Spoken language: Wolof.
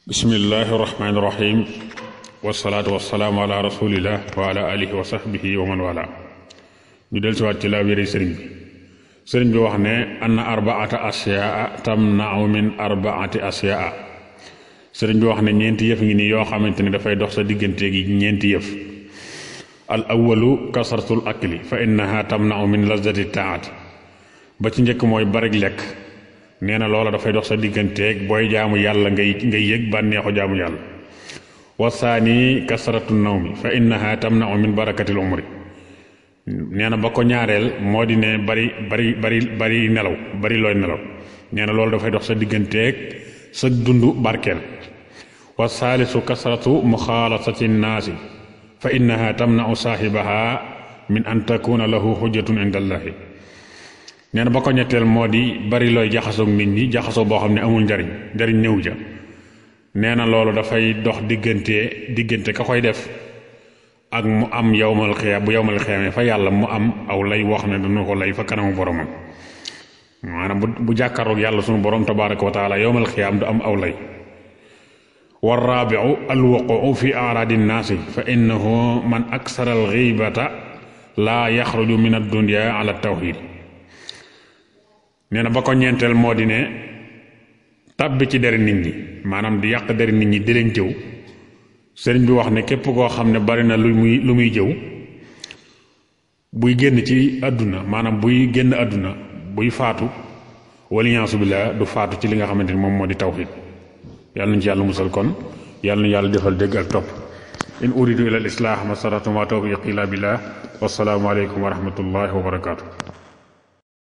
bismillahi irrahmani irrahim wasalaatu wasalaamu ala rasulillah wa ala alihi wa sahbihi wa man wala ñu del siwaat ci laa wéri sëriñ bi wax ne anna arbaata asyaa tamnau min arbaati asyaa sëriñ bi wax ne ñeenti yëf ngi nii yoo xamante ne dafay dox sa diggante gi ñeenti yëf al awalu kasratul akli fa innaha tamnau min lazati taati ba ci njëkk mooy barig lekk nee na loola dafay dox sa digganteeg booy jaamu yàlla ngay yëg bànneexu jaamu yàlla wa saani kasratu nawmi fa innaha tamnau min barakatil umri nee na ba ko ñaareel moo di ne bari nelaw bari looy nelaw nee na loolu dafay dox sa digganteeg sa dund barkeel wa saalisu kasratu muxaalatati naasi fa innaha tamnau saahibaha min an takuna lahu xujjatun inda allahi nee na ba ko ñetteel moo di bari looy jaxasoog nit ñi jaxasoo boo xam ne amul njariñ néew ja nee na loolu dafay dox diggante ka koy def ak mu am bu yawmal xiyaama fa yàlla mu am aw lay wax ne dana ko lay fa kanamu boromam maanaam bu jàkkaaroog yàlla sunu borom tabaaraka wa taala yawmal xiyaam du am aw lay wa raabiu alwuquu fi araadi nnaasi fa innahu man aksara alxiibata laa yaxruju min addunya ala tawxiid nee na ba ko ñeenteel moo di ne tàbbi ci deri nit ñi maanaam di yàq deri nit ñi di leen jëw sëriñ bi wax ne képp koo xam ne bari na lu muy jëw buy génn ci àdduna maanaam buy génn àdduna buy faatu waliyaasu billaah du faatu ci li nga xamante ni moom moo di tawxiid yàlla nañu ci yàlla musal kon yàlla nañu yàlla defal dégg ak topp in uridu ila al islaah ma saratu ma tawfiqi illa billah wassalaamu aleykum wa rahmatullahi wa barakaatu